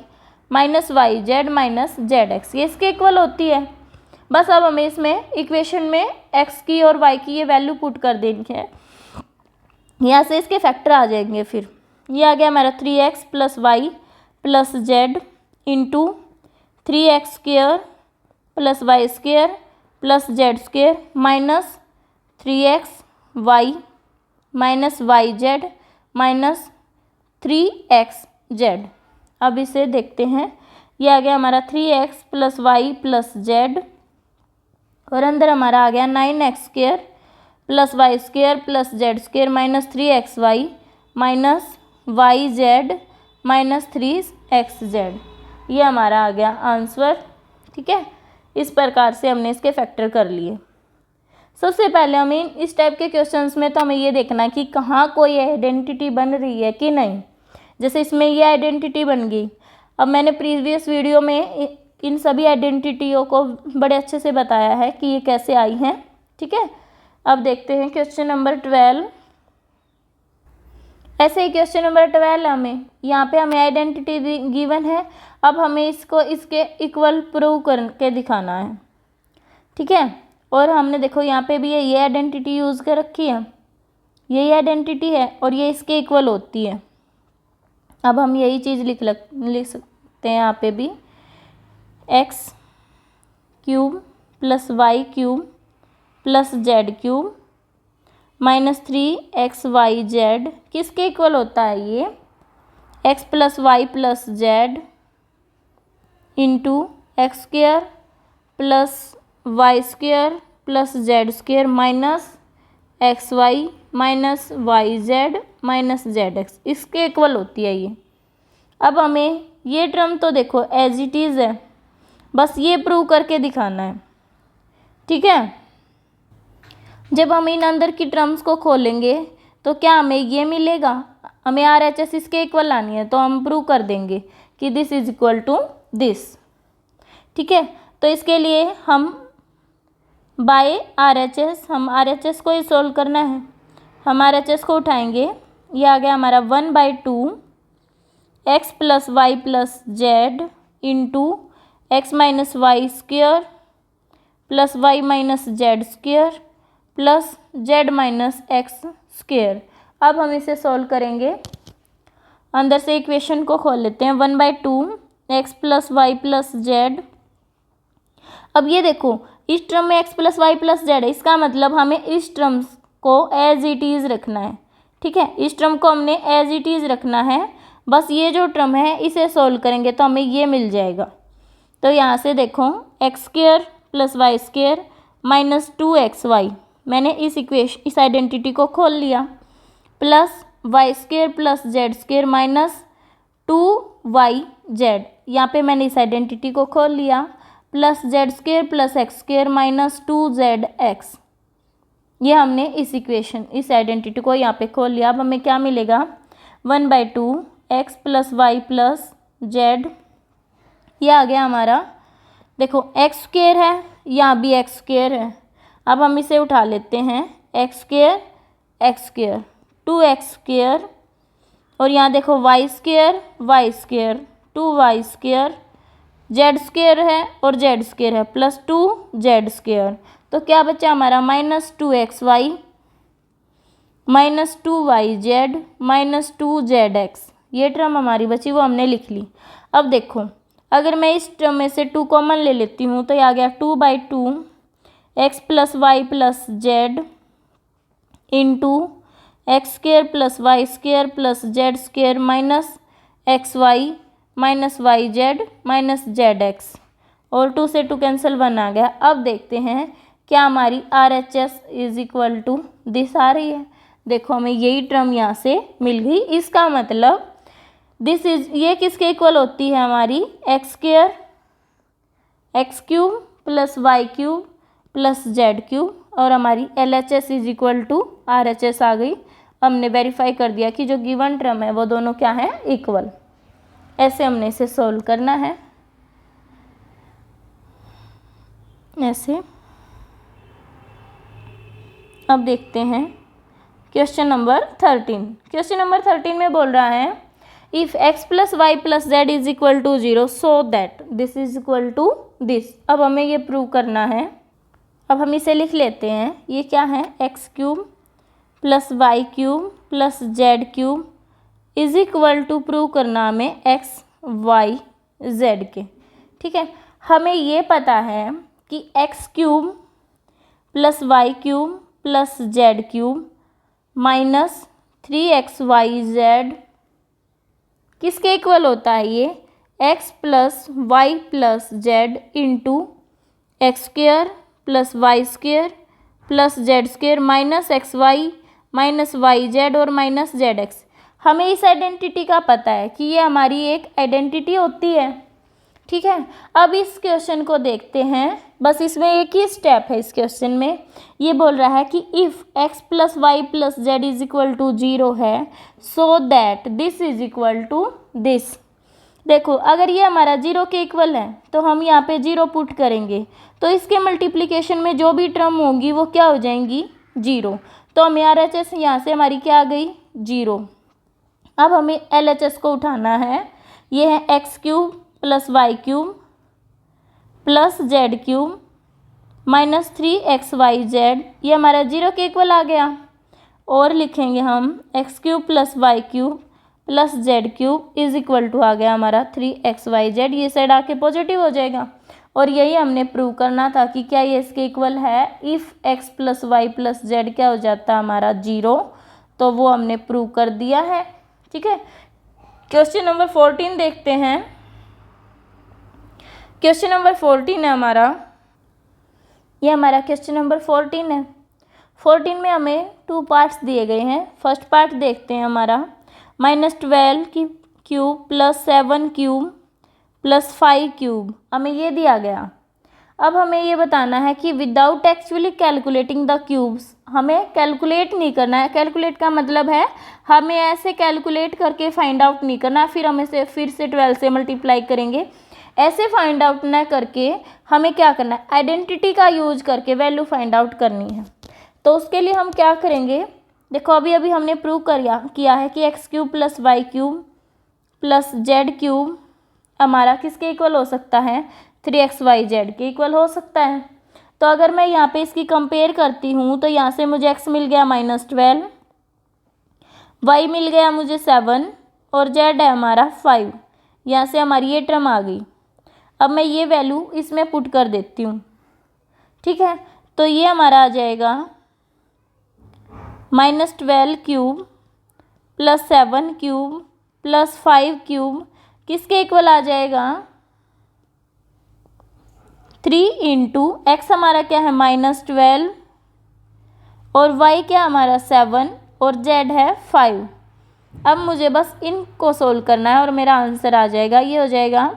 minus y z minus z x, ये इसके इक्वल होती है। बस अब हमें इसमें इक्वेशन में x की और y की ये वैल्यू पुट कर देनी है, यहाँ से इसके फैक्टर आ जाएंगे। फिर ये आ गया हमारा 3x plus y plus z into 3x square plus y square plus z square minus 3x y minus y z minus 3x z. अब इसे देखते हैं, ये आ गया हमारा 3x plus y plus Z और अंदर हमारा आ गया 9x square plus y square plus z square minus 3x y minus y z minus 3x z. ये हमारा आ गया आंसर। ठीक है, इस प्रकार से हमने इसके फैक्टर कर लिए। सबसे पहले हमें इस टाइप के क्वेश्चंस में तो हमें ये देखना है कि कहाँ कोई आइडेंटिटी बन रही है कि नहीं। जैसे इसमें ये आइडेंटिटी बन गई। अब मैंने प्रीवियस वीडियो में इन सभी आइडेंटिटियों को बड़े अच्छे से बताया है कि ये कैसे आई हैं। ठीक है, अब देखते हैं क्वेश्चन नंबर 12। ऐसे ही क्वेश्चन नंबर 12 हमें यहाँ पे हमें आइडेंटिटी गिवन है। अब हमें इसको इसके इक्वल प्रूव करके दिखाना है। ठीक है, और हमने देखो यहाँ पे भी ये आइडेंटिटी यूज़ कर रखी है, यही आइडेंटिटी है और ये इसके इक्वल होती है। अब हम यही चीज़ लिख सकते हैं यहाँ पे भी, x cube plus y cube plus z cube minus 3xyz किसके इक्वल होता है, ये x plus y plus z into x square plus y square plus z square minus x y minus y z minus z x, इसके इक्वल होती है ये। अब हमें ये टर्म तो देखो एज इट इज़ है, बस ये प्रूव करके दिखाना है। ठीक है, जब हम इन अंदर की टर्म्स को खोलेंगे तो क्या हमें ये मिलेगा, हमें RHS इसके इक्वल लानी है, तो हम प्रूव कर देंगे कि this is equal to this. ठीक है, तो इसके लिए हम बाय RHS, हम RHS को ही सोल्व करना है। हम RHS को उठाएंगे, ये आ गया हमारा 1/2 x plus y plus z into x minus y square plus y minus z square plus z minus x square. अब हम इसे सोल्व करेंगे, अंदर से इक्वेशन को खोल लेते हैं। 1/2 x plus y plus z. अब ये देखो इस टर्म में x plus y plus z है, इसका मतलब हमें इस टर्म्स को एज इट इज़ रखना है। ठीक है, इस टर्म को हमने एज इट इज़ रखना है। बस ये जो टर्म है इसे सोल्व करेंगे तो हमें ये मिल जाएगा। तो यहाँ से देखो x square plus y square minus 2xy, मैंने इस आइडेंटिटी को खोल लिया, plus y square plus z square minus 2yz, यहाँ पे मैंने इस आइडेंटिटी को खोल लिया, plus z square plus x square minus 2zx। ये हमने इस आइडेंटिटी को यहाँ पे खोल लिया। अब हमें क्या मिलेगा, 1/2 x plus y plus z, ये आ गया हमारा। देखो एक्स स्क्र है, यहाँ भी एक्स स्क्र है। अब हम इसे उठा लेते हैं, एक्स स्क्र 2x स्क्र और यहाँ देखो y square 2y square, z square है और जेड स्क्र है प्लस 2z स्क्र। तो क्या बचा हमारा, minus 2xy minus 2yz minus 2zx। ये टर्म हमारी बची, वो हमने लिख ली। अब देखो अगर मैं इस टर्म में से 2 कॉमन ले लेती हूँ तो ये आ गया 2/2 x plus y plus z into x square plus y square plus z square minus x y minus y z minus z x, और 2 से 2 कैंसिल 1 आ गया। अब देखते हैं क्या हमारी RHS is equal to this आ रही है। देखो हमें यही टर्म यहाँ से मिल गई। इसका मतलब दिस इज, ये किसके इक्वल होती है हमारी, x square x cube plus y cube plus z cube, और हमारी LHS is equal to RHS आ गई। हमने वेरीफाई कर दिया कि जो गिवन टर्म है वो दोनों क्या है, इक्वल। ऐसे हमने इसे सोल्व करना है, ऐसे। अब देखते हैं क्वेश्चन नंबर 13। क्वेश्चन नंबर 13 में बोल रहा है if x plus y plus z is equal to 0 so that this is equal to this. अब हमें ये प्रूव करना है। अब हम इसे लिख लेते हैं। ये क्या है, x cube plus y cube plus z cube is equal to prove करना हमें एक्स वाई जेड के। ठीक है, हमें ये पता है कि x cube plus y cube plus z cube minus 3xyz किसके इक्वल होता है, ये x plus y plus z into x square plus y square plus z square minus x y minus y z और माइनस जेड एक्स। हमें इस आइडेंटिटी का पता है कि ये हमारी एक आइडेंटिटी होती है। ठीक है, अब इस क्वेश्चन को देखते हैं। बस इसमें एक ही स्टेप है इस क्वेश्चन में। ये बोल रहा है कि if x plus y plus z is equal to 0 है so that this is equal to this. देखो, अगर ये हमारा 0 के इक्वल है तो हम यहाँ पे 0 पुट करेंगे तो इसके मल्टीप्लिकेशन में जो भी टर्म होंगी वो क्या हो जाएंगी, 0। तो हम RHS यहाँ से हमारी क्या आ गई, 0। अब हमें LHS को उठाना है। ये है x cube plus y cube plus z cube minus 3xyz, ये हमारा 0 के इक्वल आ गया। और लिखेंगे हम x cube plus y cube plus z cube is equal to आ गया हमारा 3xyz। ये साइड आके पॉजिटिव हो जाएगा। और यही हमने प्रूव करना था कि क्या ये इसके इक्वल है। If x plus y plus z क्या हो जाता है हमारा, 0। तो वो हमने प्रूव कर दिया है। ठीक है, क्वेश्चन नंबर 14 देखते हैं। क्वेश्चन नंबर 14 है हमारा, ये हमारा क्वेश्चन नंबर 14 है। 14 में हमें 2 पार्ट्स दिए गए हैं। फर्स्ट पार्ट देखते हैं हमारा -12 की cube plus 7 cube plus 5 cube, हमें ये दिया गया। अब हमें ये बताना है कि without actually calculating the cubes, हमें कैलकुलेट नहीं करना है। कैलकुलेट का मतलब है हमें ऐसे कैलकुलेट करके फाइंड आउट नहीं करना, फिर हम इसे फिर से 12 से मल्टीप्लाई करेंगे। ऐसे फाइंड आउट न करके हमें क्या करना है, आइडेंटिटी का यूज करके वैल्यू फाइंड आउट करनी है। तो उसके लिए हम क्या करेंगे, देखो अभी अभी हमने प्रूव किया है कि x cube plus y cube plus z cube हमारा किसके इक्वल हो सकता है, 3xyz के इक्वल हो सकता है। तो अगर मैं यहाँ पे इसकी कंपेयर करती हूँ तो यहाँ से मुझे x मिल गया -12, y मिल गया मुझे 7 और z है हमारा 5। यहाँ से हमारी ये टर्म आ गई। अब मैं ये वैल्यू इसमें पुट कर देती हूँ। ठीक है, तो ये हमारा आ जाएगा -12 cube plus 7 cube plus 5 cube किसके इक्वल आ जाएगा, 3 इंटू एक्स हमारा क्या है -12 और y क्या हमारा 7 और z है 5। अब मुझे बस इनको सोल्व करना है और मेरा आंसर आ जाएगा, ये हो जाएगा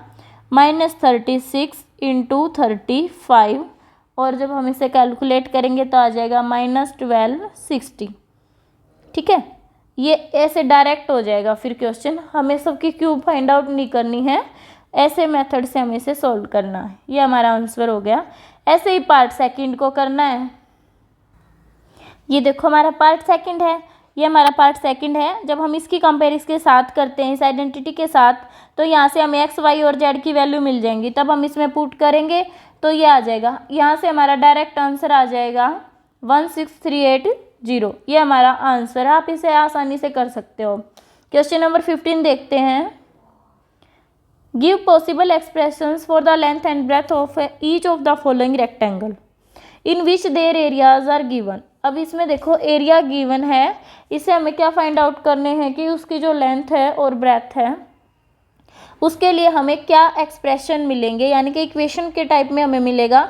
-36 इंटू 35। और जब हम इसे कैलकुलेट करेंगे तो आ जाएगा -1260। ठीक है, ये ऐसे डायरेक्ट हो जाएगा। फिर क्वेश्चन हमें सबकी क्यूब फाइंड आउट नहीं करनी है, ऐसे मेथड से हमें इसे सोल्व करना है। ये हमारा आंसर हो गया। ऐसे ही पार्ट सेकंड को करना है। ये देखो हमारा पार्ट सेकंड है, ये हमारा पार्ट सेकंड है। जब हम इसकी कंपेयर इसके साथ करते हैं, इस आइडेंटिटी के साथ, तो यहाँ से हमें एक्स वाई और जेड की वैल्यू मिल जाएंगी। तब हम इसमें पुट करेंगे तो ये आ जाएगा। यहाँ से हमारा डायरेक्ट आंसर आ जाएगा 16380। ये हमारा आंसर है। आप इसे आसानी से कर सकते हो। क्वेश्चन नंबर 15 देखते हैं। Give possible expressions for the length and breadth of each of the following rectangle in which their areas are given. अब इसमें देखो एरिया गिवन है, इसे हमें क्या फाइंड आउट करने हैं कि उसकी जो लेंथ है और ब्रेथ है उसके लिए हमें क्या एक्सप्रेशन मिलेंगे, यानी कि इक्वेशन के टाइप में हमें मिलेगा,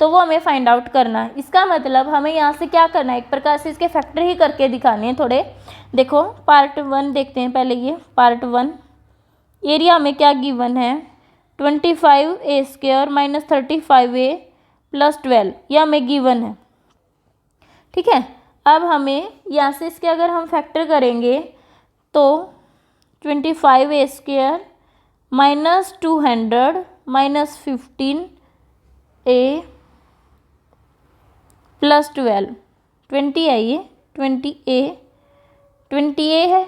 तो वो हमें फाइंड आउट करना है। इसका मतलब हमें यहाँ से क्या करना है, एक प्रकार से इसके फैक्टर ही करके दिखाने हैं थोड़े। देखो पार्ट 1 देखते हैं पहले। ये पार्ट 1 एरिया में क्या गिवन है, 25a² -35a + 12, यह हमें गिवन है। ठीक है, अब हमें यहाँ से इसके अगर हम फैक्टर करेंगे तो 25a² minus 200 minus 15a plus 12, 20 है, ये 20a है।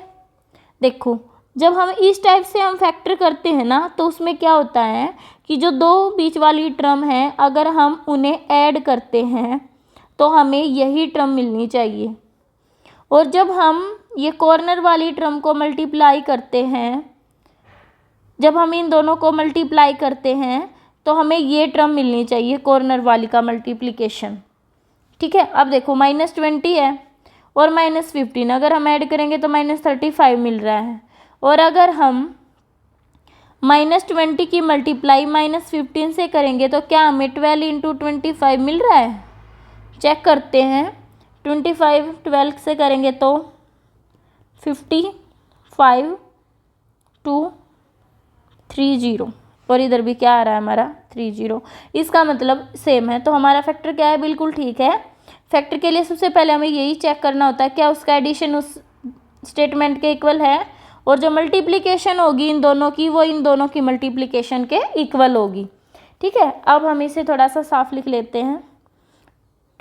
देखो जब हम इस टाइप से हम फैक्टर करते हैं ना तो उसमें क्या होता है कि जो दो बीच वाली टर्म है अगर हम उन्हें ऐड करते हैं तो हमें यही टर्म मिलनी चाहिए, और जब हम ये कॉर्नर वाली टर्म को मल्टीप्लाई करते हैं, जब हम इन दोनों को मल्टीप्लाई करते हैं तो हमें ये टर्म मिलनी चाहिए कॉर्नर वाली का मल्टीप्लिकेशन। ठीक है, अब देखो -20 है और -15 अगर हम ऐड करेंगे तो -35 मिल रहा है, और अगर हम -20 की मल्टीप्लाई -15 से करेंगे तो क्या हमें 12 × 25 मिल रहा है? चेक करते हैं। 25 12 से करेंगे तो 55 230, और इधर भी क्या आ रहा है हमारा 30। इसका मतलब सेम है, तो हमारा फैक्टर क्या है? बिल्कुल ठीक है। फैक्टर के लिए सबसे पहले हमें यही चेक करना होता है क्या उसका एडिशन उस स्टेटमेंट के इक्वल है, और जो मल्टीप्लिकेशन होगी इन दोनों की वो इन दोनों की मल्टीप्लिकेशन के इक्वल होगी। ठीक है, अब हम इसे थोड़ा सा साफ लिख लेते हैं।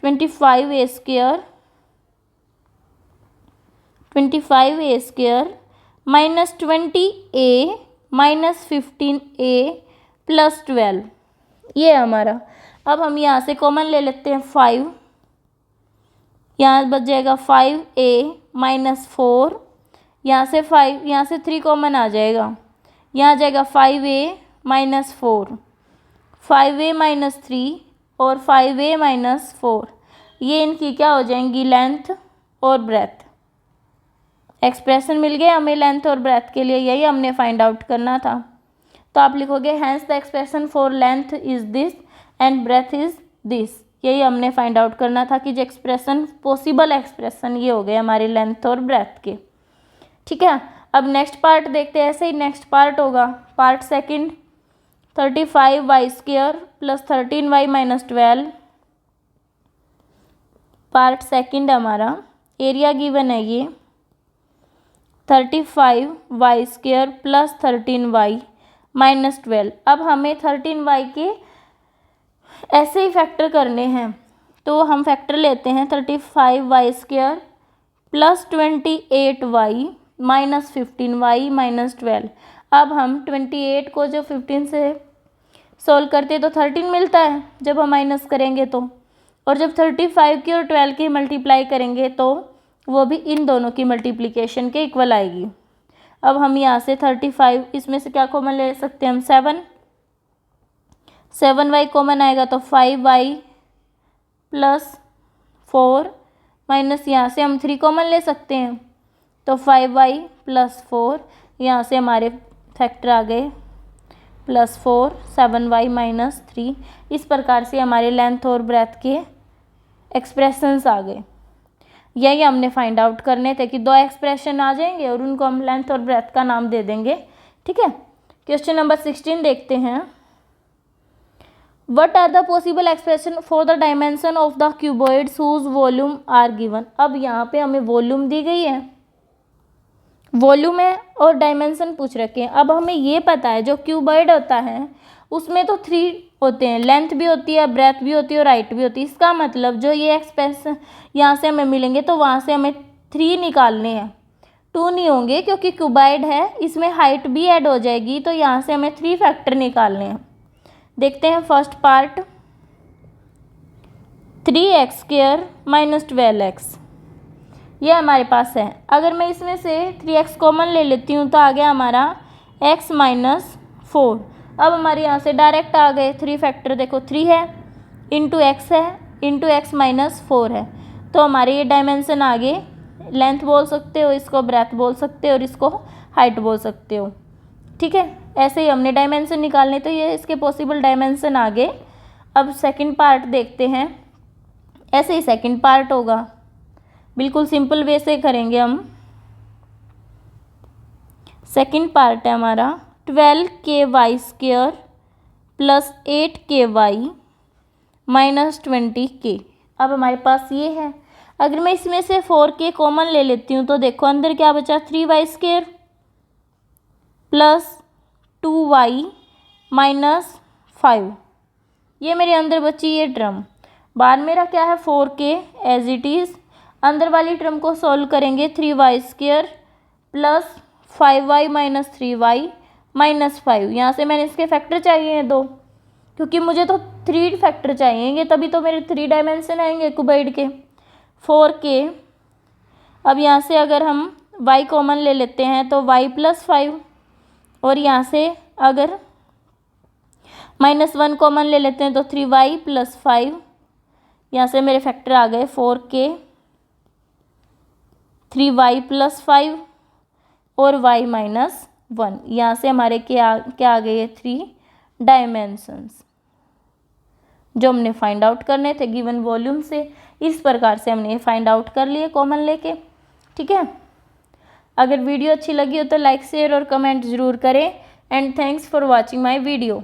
25a² minus 20a minus 15a plus 12, ये है हमारा। अब हम यहाँ से कॉमन ले लेते हैं 5, यहाँ बच जाएगा 5a माइनस 4, यहाँ से 5, यहाँ से 3 कॉमन आ जाएगा, यहाँ आ जाएगा 5a माइनस 4, 5a माइनस 3 और 5a माइनस 4, ये इनकी क्या हो जाएंगी? लेंथ और ब्रेथ। एक्सप्रेशन मिल गया हमें लेंथ और ब्रेथ के लिए, यही हमने फाइंड आउट करना था। तो आप लिखोगे hence the expression for length is this and breadth is this, यही हमने फाइंड आउट करना था कि जो एक्सप्रेशन पॉसिबल एक्सप्रेशन ये हो गए हमारे लेंथ और ब्रेथ के। ठीक है, अब नेक्स्ट पार्ट देखते हैं। ऐसे ही नेक्स्ट पार्ट होगा part second, 35y² plus 13y minus 12। Part second हमारा एरिया गिवन है ये 35y² प्लस 13y माइनस 12। अब हमें 13y के ऐसे ही फैक्टर करने हैं, तो हम फैक्टर लेते हैं 35y² plus 28y minus 15y minus 12। अब हम 28 को जो 15 से सोल्व करते हैं तो 13 मिलता है जब हम माइनस करेंगे तो, और जब 35 की और 12 की मल्टीप्लाई करेंगे तो वो भी इन दोनों की मल्टीप्लिकेशन के इक्वल आएगी। अब हम यहाँ से 35, इसमें से क्या कॉमन ले सकते हैं हम? 7y कॉमन आएगा तो 5y प्लस 4 माइनस यहाँ से हम 3 कॉमन ले सकते हैं तो 5y प्लस 4, यहाँ से हमारे फैक्टर आ गए प्लस 4, 7y माइनस 3। इस प्रकार से हमारे लेंथ और ब्रेथ के एक्सप्रेशंस आ गए। यही हमने फाइंड आउट करने थे कि 2 एक्सप्रेशन आ जाएंगे और उनको हम लेंथ और ब्रेथ का नाम दे देंगे। ठीक है, क्वेश्चन नंबर 16 देखते हैं। What are the possible expression for the dimension of the cuboids whose volume are given? अब यहाँ पे हमें वॉल्यूम दी गई है, वॉल्यूम है और डायमेंशन पूछ रखे हैं। अब हमें ये पता है जो क्यूबॉइड होता है उसमें तो 3 होते हैं, लेंथ भी होती है, ब्रेथ भी होती है और हाइट भी होती है। इसका मतलब जो ये एक्सप्रेशन यहाँ से हमें मिलेंगे तो वहाँ से हमें 3 निकालने हैं, 2 नहीं होंगे क्योंकि क्यूबॉइड है, इसमें हाइट भी ऐड हो जाएगी, तो यहाँ से हमें 3 फैक्टर निकालने हैं। देखते हैं first part, 3x² minus 12x, ये हमारे पास है। अगर मैं इसमें से 3x कॉमन ले लेती हूँ तो आ गया हमारा x माइनस 4। अब हमारे यहाँ से डायरेक्ट आ गए 3 फैक्टर, देखो 3 है इंटू x है इंटू x माइनस 4 है, तो हमारे ये डायमेंशन आ गए। लेंथ बोल सकते हो इसको, ब्रेथ बोल सकते हो और इसको हाइट बोल सकते हो। ठीक है, ऐसे ही हमने डायमेंशन निकालने, तो ये इसके पॉसिबल डायमेंशन आ गए। अब सेकंड पार्ट देखते हैं। ऐसे ही सेकंड पार्ट होगा, बिल्कुल सिंपल वे से करेंगे हम। सेकंड पार्ट है हमारा 12ky² plus 8ky minus 20k। अब हमारे पास ये है। अगर मैं इसमें से 4k कॉमन ले लेती हूँ तो देखो अंदर क्या बचा, 3y² प्लस 2y माइनस 5। ये मेरे अंदर बची ये टर्म। बाहर मेरा क्या है, 4k एज इट इज़। अंदर वाली टर्म को सॉल्व करेंगे, 3y² plus 5y minus 3y minus 5। यहाँ से मैंने इसके फैक्टर चाहिए हैं 2, क्योंकि मुझे तो 3 फैक्टर चाहिएंगे, तभी तो मेरे 3 डायमेंशन आएंगे क्यूबॉइड के। 4k, अब यहाँ से अगर हम y कॉमन ले लेते हैं तो y प्लस 5, और यहाँ से अगर -1 कॉमन ले लेते हैं तो 3y प्लस 5। यहाँ से मेरे फैक्टर आ गए 4k, 3y प्लस 5 और y माइनस 1। यहाँ से हमारे क्या आ गए, 3 डायमेंशंस जो हमने फाइंड आउट करने थे गिवन वॉल्यूम से। इस प्रकार से हमने फाइंड आउट कर लिए कॉमन लेके। ठीक है, अगर वीडियो अच्छी लगी हो तो लाइक शेयर और कमेंट ज़रूर करें। And thanks for watching my video.